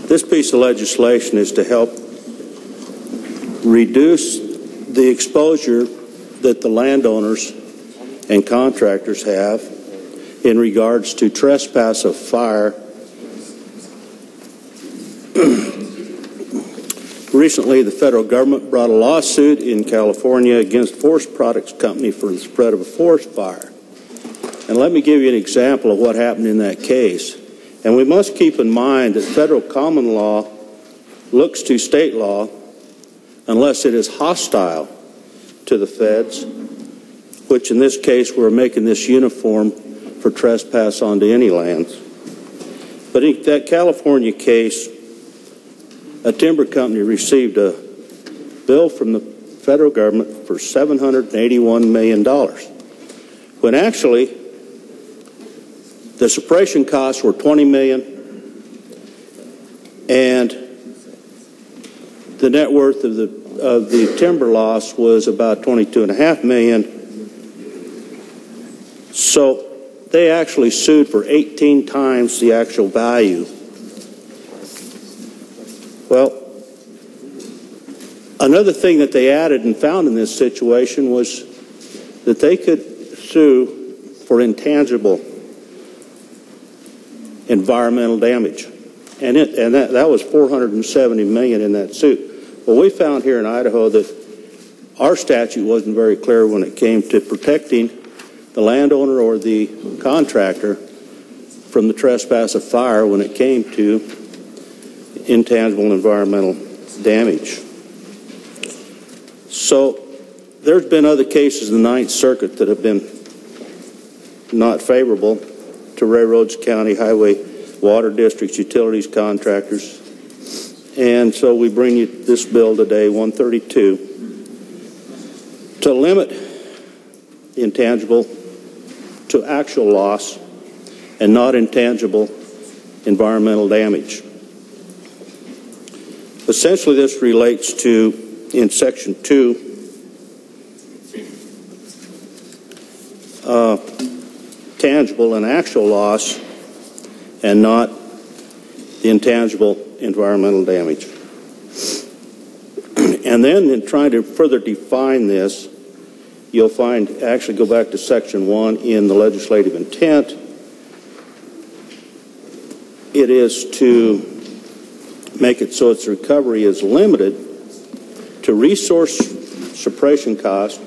This piece of legislation is to help reduce the exposure that the landowners and contractors have in regards to trespass of fire. Recently, the federal government brought a lawsuit in California against Forest Products Company for the spread of a forest fire. And let me give you an example of what happened in that case. And we must keep in mind that federal common law looks to state law unless it is hostile to the feds, which in this case we're making this uniform for trespass onto any lands. But in that California case, a timber company received a bill from the federal government for $781 million, when actually the suppression costs were $20 million, and the net worth of the timber loss was about $22.5 million. So they actually sued for 18 times the actual value. Well, another thing that they added and found in this situation was that they could sue for intangible environmental damage. And that was $470 million in that suit. Well, we found here in Idaho that our statute wasn't very clear when it came to protecting the landowner or the contractor from the trespass of fire when it came to intangible environmental damage. So there's been other cases in the Ninth Circuit that have been not favorable to railroads, county, highway, water districts, utilities, contractors. And so we bring you this bill today, 132, to limit intangible to actual loss and not intangible environmental damage. Essentially, this relates to, in Section 2, tangible and actual loss and not the intangible environmental damage. And then in trying to further define this, you'll find, actually go back to Section 1 in the legislative intent, it is to make it so its recovery is limited to resource suppression costs,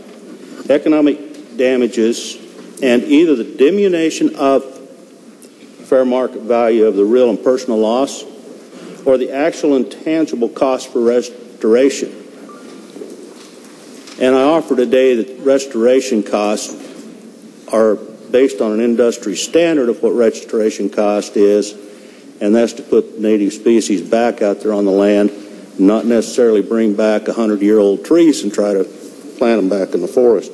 economic damages, and either the diminution of fair market value of the real and personal loss or the actual intangible cost for restoration. And I offer today that restoration costs are based on an industry standard of what restoration cost is, and that's to put native species back out there on the land, not necessarily bring back 100-year-old trees and try to plant them back in the forest.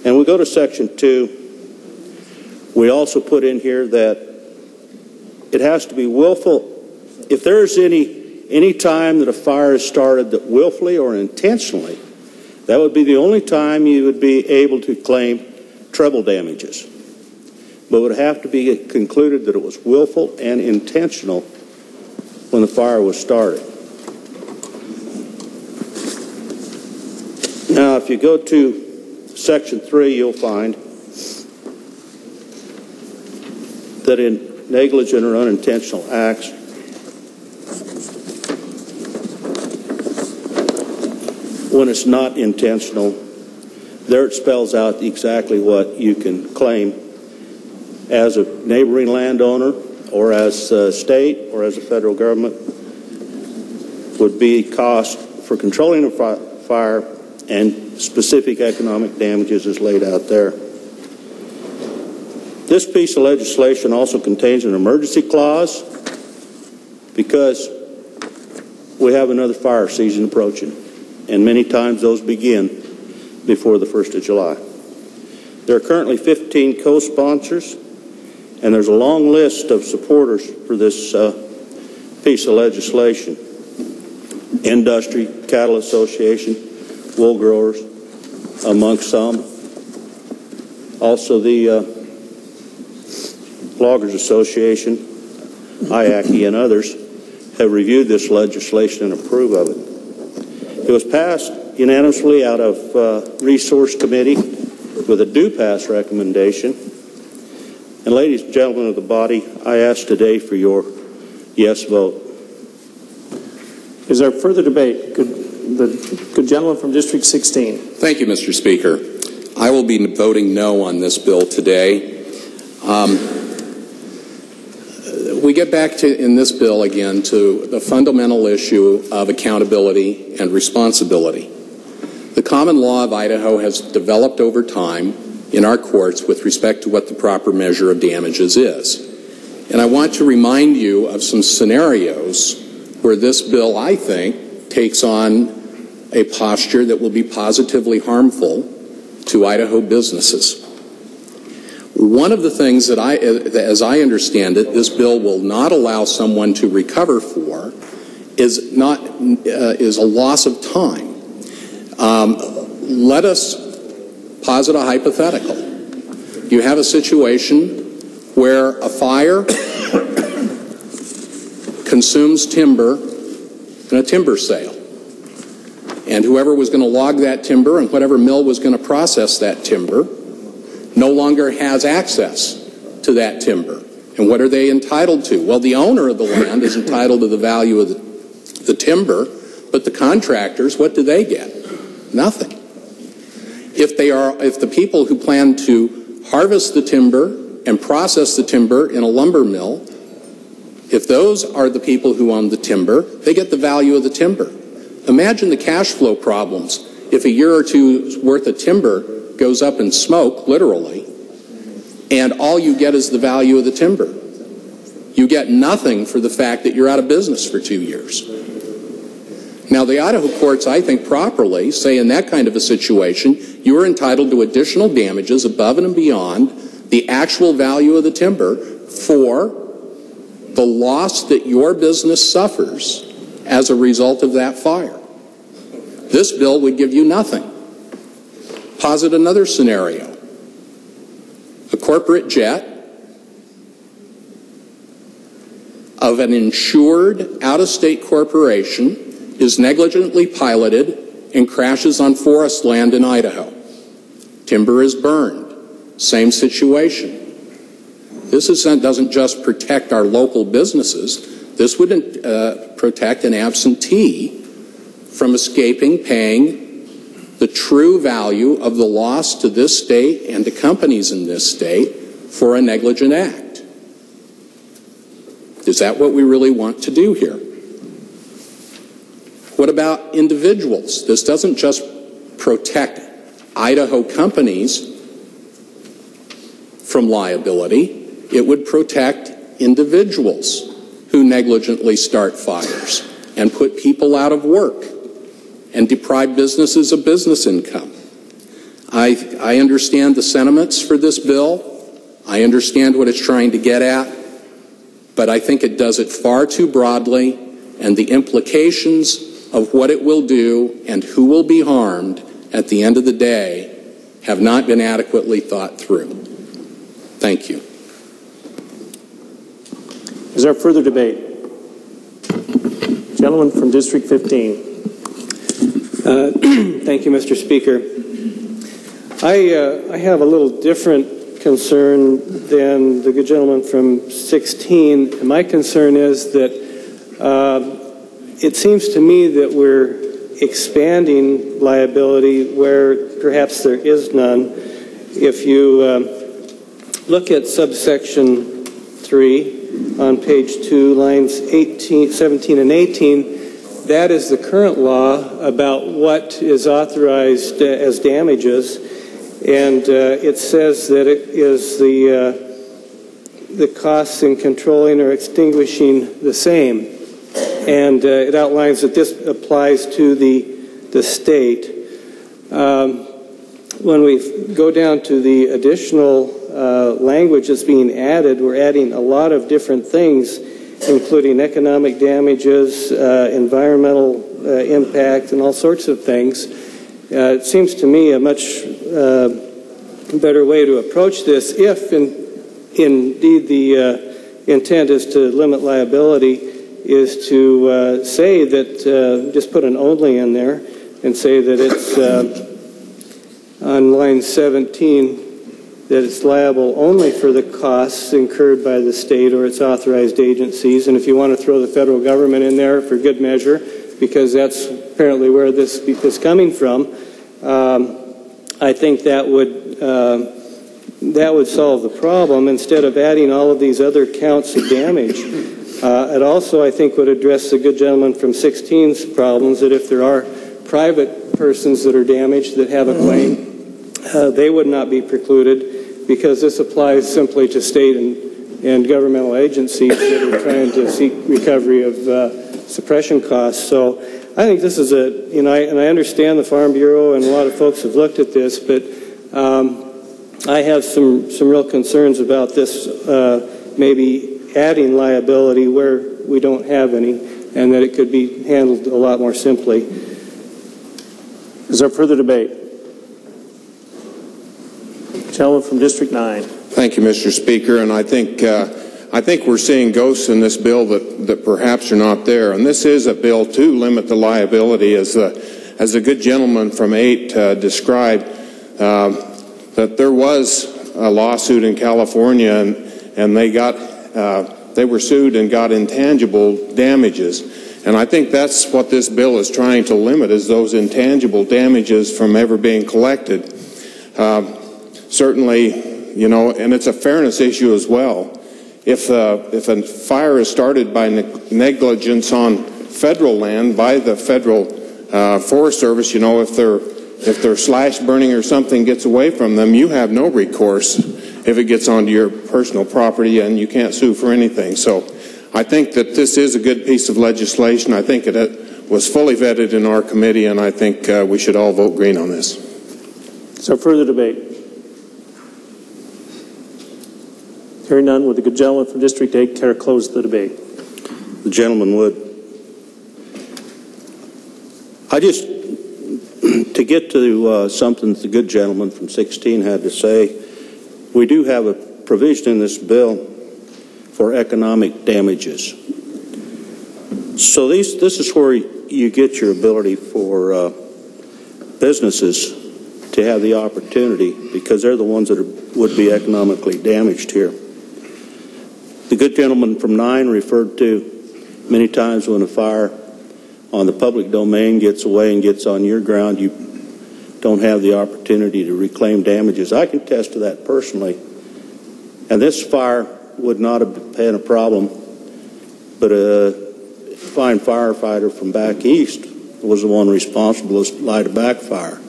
And we go to Section 2. We also put in here that it has to be willful. If there's any time that a fire is started that willfully or intentionally, that would be the only time you would be able to claim treble damages. But it would have to be concluded that it was willful and intentional when the fire was started. Now, if you go to Section 3, you'll find that in negligent or unintentional acts, when it's not intentional, there it spells out exactly what you can claim as a neighboring landowner or as a state or as a federal government would be cost for controlling a fire, and specific economic damages is laid out there. This piece of legislation also contains an emergency clause because we have another fire season approaching, and many times those begin before the 1st of July. There are currently 15 co-sponsors, and there's a long list of supporters for this piece of legislation. Industry, Cattle Association, wool growers, amongst some. Also the Loggers Association, IACI, and others have reviewed this legislation and approve of it. It was passed unanimously out of Resource Committee with a do-pass recommendation. And ladies and gentlemen of the body, I ask today for your yes vote. Is there further debate? The good gentleman from District 16. Thank you, Mr. Speaker. I will be voting no on this bill today. We get back to, in this bill again, to the fundamental issue of accountability and responsibility. The common law of Idaho has developed over time in our courts with respect to what the proper measure of damages is. And I want to remind you of some scenarios where this bill, I think, takes on a posture that will be positively harmful to Idaho businesses. One of the things that as I understand it, this bill will not allow someone to recover for is a loss of time. Let us posit a hypothetical. You have a situation where a fire consumes timber in a timber sale. And whoever was going to log that timber and whatever mill was going to process that timber no longer has access to that timber. And what are they entitled to? Well, the owner of the land is entitled to the value of the timber, but the contractors, what do they get? Nothing. If the people who plan to harvest the timber and process the timber in a lumber mill, if those are the people who own the timber, they get the value of the timber. Imagine the cash flow problems if a year or two's worth of timber goes up in smoke, literally, and all you get is the value of the timber. You get nothing for the fact that you're out of business for 2 years. Now, the Idaho courts, I think, properly say in that kind of a situation, you are entitled to additional damages above and beyond the actual value of the timber for the loss that your business suffers as a result of that fire. This bill would give you nothing. Posit another scenario. A corporate jet of an insured out-of-state corporation is negligently piloted and crashes on forest land in Idaho. Timber is burned. Same situation. This doesn't just protect our local businesses. This would protect an absentee from escaping paying the true value of the loss to this state and to companies in this state for a negligent act. Is that what we really want to do here? What about individuals? This doesn't just protect Idaho companies from liability. It would protect individuals who negligently start fires and put people out of work and deprive businesses of business income. I understand the sentiments for this bill. I understand what it's trying to get at, but I think it does it far too broadly, and the implications of what it will do and who will be harmed at the end of the day have not been adequately thought through. Thank you. Is there further debate? Gentleman from District 15. Thank you, Mr. Speaker. I have a little different concern than the good gentleman from 16. My concern is that it seems to me that we're expanding liability where perhaps there is none. If you look at subsection 3 on page 2, lines 17 and 18, that is the current law about what is authorized as damages, and it says that it is the costs in controlling or extinguishing the same, and it outlines that this applies to the state. When we go down to the additional language that's being added, we're adding a lot of different things, including economic damages, environmental impact, and all sorts of things. It seems to me a much better way to approach this, if indeed the intent is to limit liability, is to say that, just put an only in there, and say that it's on line 17, that it's liable only for the costs incurred by the state or its authorized agencies. And if you want to throw the federal government in there for good measure, because that's apparently where this is coming from, I think that would solve the problem instead of adding all of these other counts of damage. It also, I think, would address the good gentleman from 16's problems, that if there are private persons that are damaged that have a claim, they would not be precluded, because this applies simply to state and governmental agencies that are trying to seek recovery of suppression costs. So I think this is and I understand the Farm Bureau and a lot of folks have looked at this, but I have some real concerns about this maybe adding liability where we don't have any, and that it could be handled a lot more simply. Is there further debate? Gentleman from District 9. Thank you, Mr. Speaker. And I think we're seeing ghosts in this bill that perhaps are not there. And this is a bill to limit the liability, as the good gentleman from 8 described, that there was a lawsuit in California, and they were sued and got intangible damages. And I think that's what this bill is trying to limit, is those intangible damages from ever being collected. Certainly, you know, and it's a fairness issue as well. If a fire is started by negligence on federal land by the federal Forest Service, you know, if their slash burning or something gets away from them, you have no recourse if it gets onto your personal property, and you can't sue for anything. So I think that this is a good piece of legislation. I think it was fully vetted in our committee, and I think we should all vote green on this. So further debate? Hearing none, would the good gentleman from District 8 care to close the debate? The gentleman would. To get to something the good gentleman from 16 had to say, we do have a provision in this bill for economic damages. So this is where you get your ability for businesses to have the opportunity, because they're the ones that would be economically damaged here. The good gentleman from 9 referred to many times when a fire on the public domain gets away and gets on your ground, you don't have the opportunity to reclaim damages. I can attest to that personally. And this fire would not have been a problem, but a fine firefighter from back east was the one responsible to light a backfire.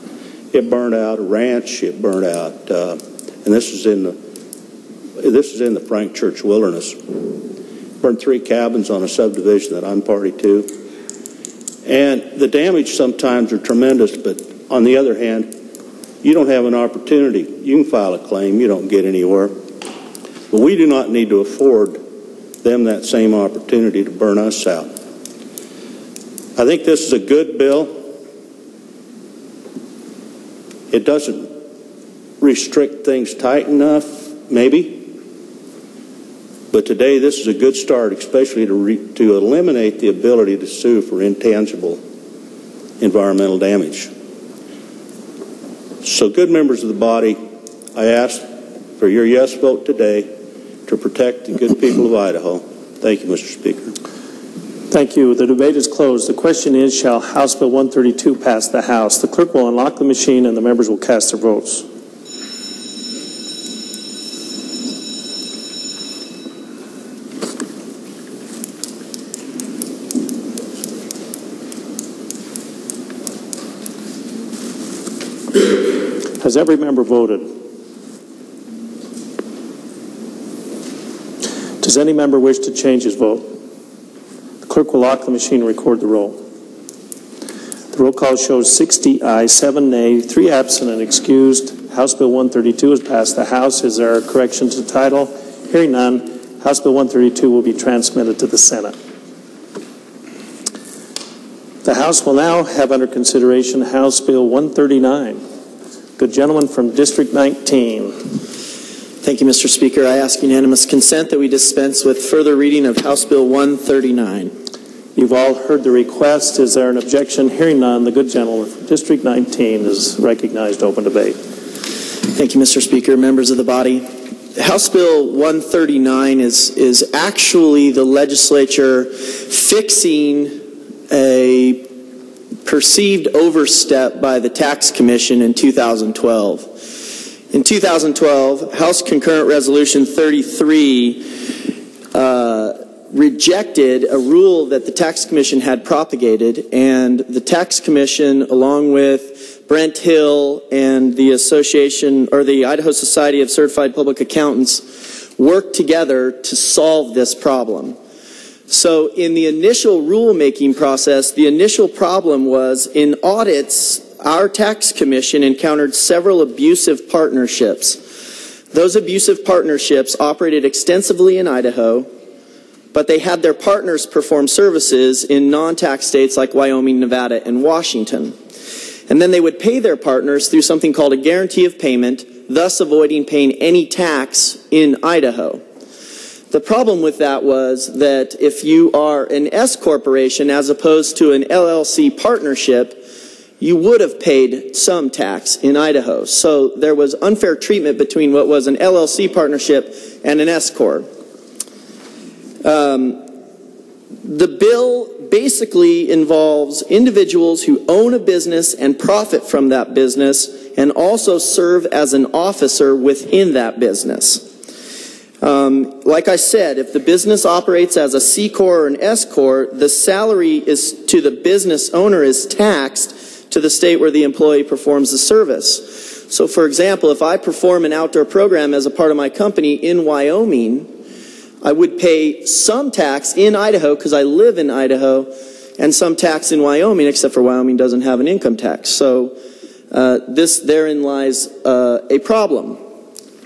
It burned out a ranch. It burned out, and this is in the Frank Church Wilderness. Burned 3 cabins on a subdivision that I'm party to. And the damage sometimes are tremendous, but on the other hand, you don't have an opportunity. You can file a claim, you don't get anywhere. But we do not need to afford them that same opportunity to burn us out. I think this is a good bill. It doesn't restrict things tight enough, maybe. But today, this is a good start, especially to eliminate the ability to sue for intangible environmental damage. So, good members of the body, I ask for your yes vote today to protect the good people of Idaho. Thank you, Mr. Speaker. Thank you. The debate is closed. The question is, shall House Bill 132 pass the House? The clerk will unlock the machine and the members will cast their votes. Has every member voted? Does any member wish to change his vote? The clerk will lock the machine and record the roll. The roll call shows 60 ayes, 7 nay, 3 absent and excused. House Bill 132 has passed the House. Is there a correction to the title? Hearing none, House Bill 132 will be transmitted to the Senate. The House will now have under consideration House Bill 139. Good gentleman from District 19. Thank you, Mr. Speaker. I ask unanimous consent that we dispense with further reading of House Bill 139. You've all heard the request. Is there an objection? Hearing none, the good gentleman from District 19 is recognized to open debate. Thank you, Mr. Speaker. Members of the body, House Bill 139 is actually the legislature fixing a perceived overstep by the Tax Commission in 2012. In 2012, House Concurrent Resolution 33 rejected a rule that the Tax Commission had propagated, and the Tax Commission, along with Brent Hill and the Association, or the Idaho Society of Certified Public Accountants, worked together to solve this problem. So in the initial rulemaking process, the initial problem was in audits, our tax commission encountered several abusive partnerships. Those abusive partnerships operated extensively in Idaho, but they had their partners perform services in non-tax states like Wyoming, Nevada, and Washington. And then they would pay their partners through something called a guarantee of payment, thus avoiding paying any tax in Idaho. The problem with that was that if you are an S corporation as opposed to an LLC partnership, you would have paid some tax in Idaho. So there was unfair treatment between what was an LLC partnership and an S-corp. The bill basically involves individuals who own a business and profit from that business and also serve as an officer within that business. Like I said, if the business operates as a C Corp or an S Corp, the salary is to the business owner is taxed to the state where the employee performs the service. So for example, if I perform an outdoor program as a part of my company in Wyoming, I would pay some tax in Idaho because I live in Idaho, and some tax in Wyoming, except for Wyoming doesn't have an income tax. So therein lies a problem,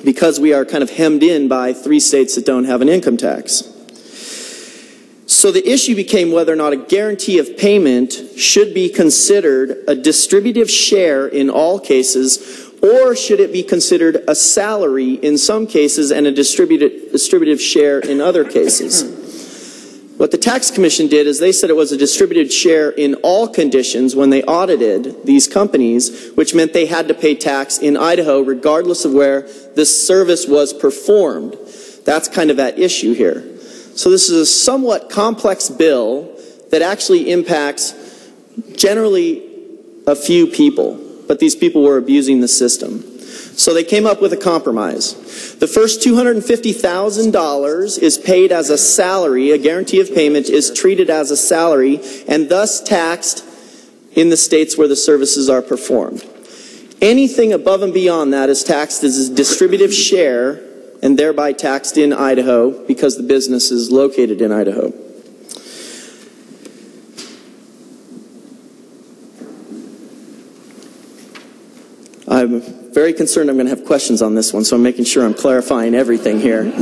because we are kind of hemmed in by 3 states that don't have an income tax. So the issue became whether or not a guarantee of payment should be considered a distributive share in all cases, or should it be considered a salary in some cases and a distributive share in other cases. What the Tax Commission did is they said it was a distributed share in all conditions when they audited these companies, which meant they had to pay tax in Idaho regardless of where this service was performed. That's kind of at issue here. So this is a somewhat complex bill that actually impacts generally a few people, but these people were abusing the system. So they came up with a compromise. The first $250,000 is paid as a salary. A guarantee of payment is treated as a salary and thus taxed in the states where the services are performed. Anything above and beyond that is taxed as a distributive share and thereby taxed in Idaho because the business is located in Idaho. I'm very concerned I'm going to have questions on this one, so I'm making sure I'm clarifying everything here. And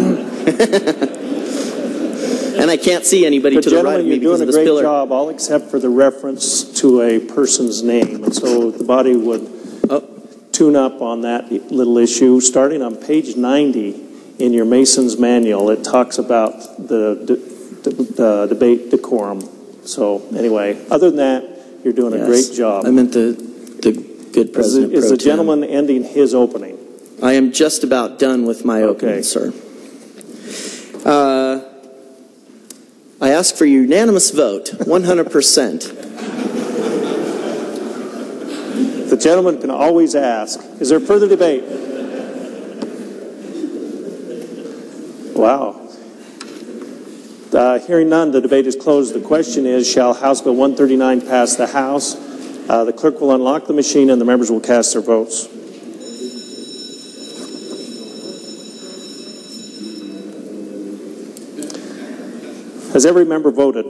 I can't see anybody to the right of me because of this pillar. You're doing a great job, all except for the reference to a person's name. And so the body would tune up on that little issue. Starting on page 90 in your Mason's manual, it talks about the debate decorum. So anyway, other than that, you're doing a great job. I meant the good President Is the gentleman ending his opening? I am just about done with my opening, sir. I ask for unanimous vote, 100%. The gentleman can always ask. Is there further debate? Wow. Hearing none, the debate is closed. The question is, shall House Bill 139 pass the House? The clerk will unlock the machine and the members will cast their votes. Has every member voted?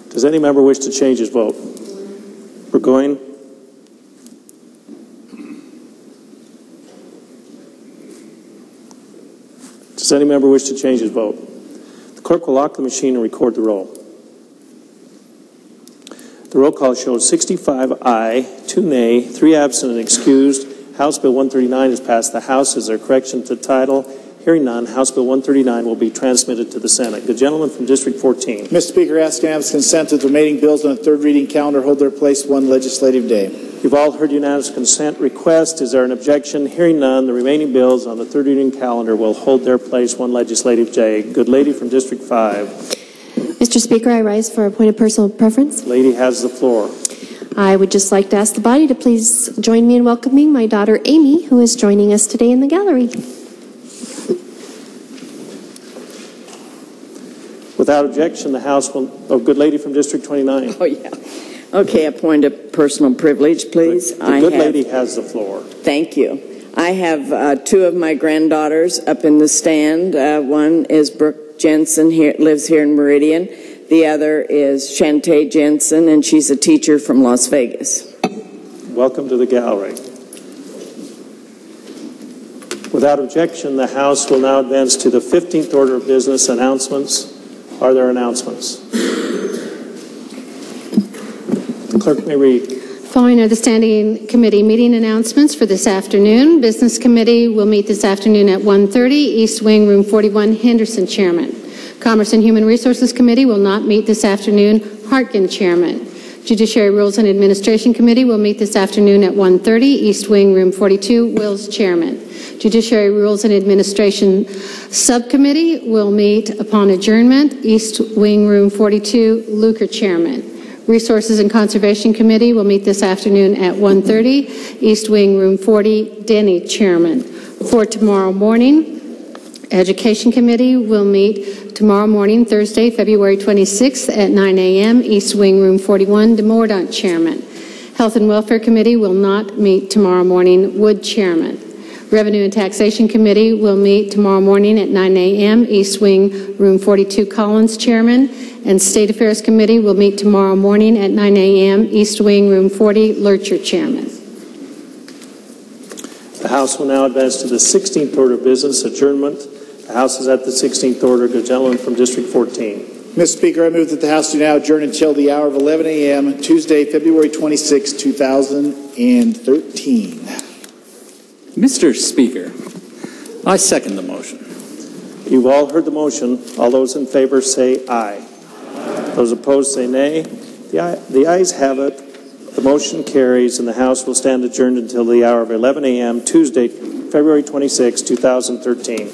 Does any member wish to change his vote? Burgoyne? Does any member wish to change his vote? The clerk will lock the machine and record the roll. The roll call shows 65 aye, 2 nay, 3 absent and excused. House Bill 139 has passed the House. Is there a correction to the title? Hearing none, House Bill 139 will be transmitted to the Senate. The gentleman from District 14. Mr. Speaker, I ask unanimous consent that the remaining bills on the third reading calendar hold their place one legislative day. You've all heard unanimous consent request. Is there an objection? Hearing none, the remaining bills on the third reading calendar will hold their place one legislative day. Good lady from District 5. Mr. Speaker, I rise for a point of personal preference. Lady has the floor. I would just like to ask the body to please join me in welcoming my daughter Amy, who is joining us today in the gallery. Without objection, the House will... Oh, good lady from District 29. Oh, yeah. Okay, a point of personal privilege, please. The good lady has the floor. Thank you. I have 2 of my granddaughters up in the stand. One is Brooke Jensen, lives here in Meridian. The other is Shantae Jensen, and she's a teacher from Las Vegas. Welcome to the gallery. Without objection, the House will now advance to the 15th order of business, announcements. Are there announcements? The clerk may read. Following are the standing committee meeting announcements for this afternoon. Business Committee will meet this afternoon at 1:30, East Wing, Room 41, Henderson, Chairman. Commerce and Human Resources Committee will not meet this afternoon, Hartgen, Chairman. Judiciary Rules and Administration Committee will meet this afternoon at 1:30, East Wing, Room 42, Wills, Chairman. Judiciary Rules and Administration Subcommittee will meet upon adjournment, East Wing, Room 42, Luker, Chairman. Resources and Conservation Committee will meet this afternoon at 1:30, East Wing, Room 40, Denny, Chairman. For tomorrow morning, Education Committee will meet tomorrow morning, Thursday, February 26th at 9 a.m., East Wing, Room 41, DeMordaunt, Chairman. Health and Welfare Committee will not meet tomorrow morning, Wood, Chairman. Revenue and Taxation Committee will meet tomorrow morning at 9 a.m., East Wing, Room 42, Collins, Chairman. And State Affairs Committee will meet tomorrow morning at 9 a.m., East Wing, Room 40, Lurcher, Chairman. The House will now advance to the 16th order of business, adjournment. The House is at the 16th order. The gentleman from District 14. Mr. Speaker, I move that the House do now adjourn until the hour of 11 a.m., Tuesday, February 26, 2013. Mr. Speaker, I second the motion. You've all heard the motion. All those in favor say aye. Those opposed say nay. The ayes have it. The motion carries, and the House will stand adjourned until the hour of 11 a.m., Tuesday, February 26, 2013.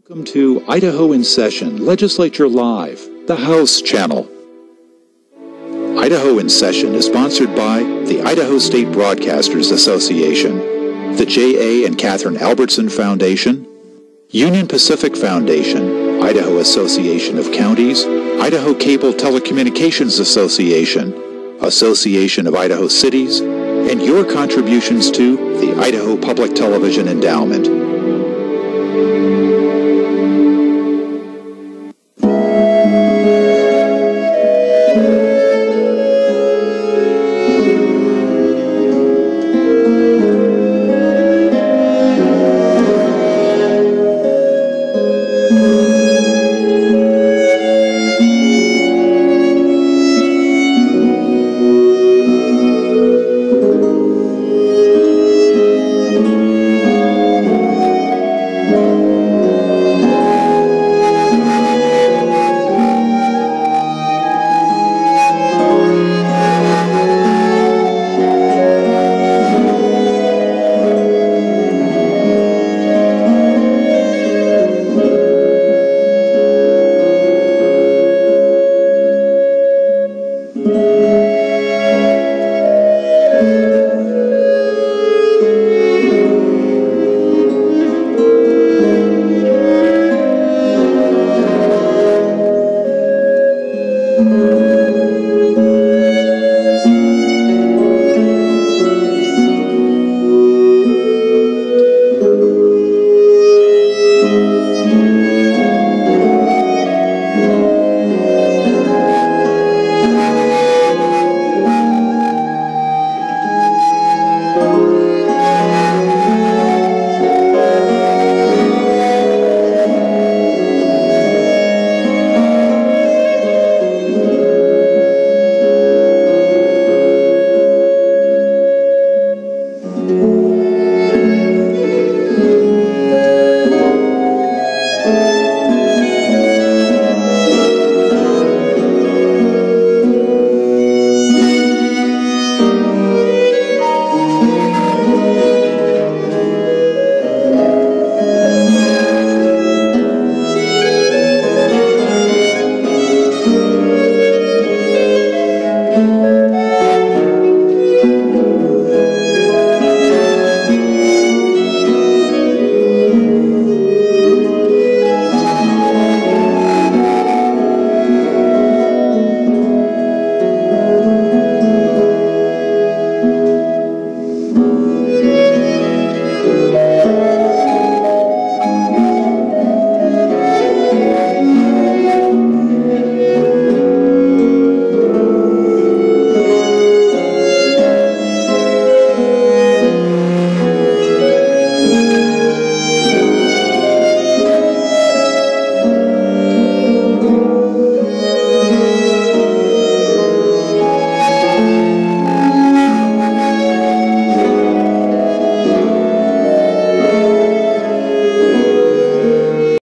Welcome to Idaho in Session, Legislature Live, the House channel. Idaho in Session is sponsored by the Idaho State Broadcasters Association, the J.A. and Catherine Albertson Foundation, Union Pacific Foundation, Idaho Association of Counties, Idaho Cable Telecommunications Association, Association of Idaho Cities, and your contributions to the Idaho Public Television Endowment.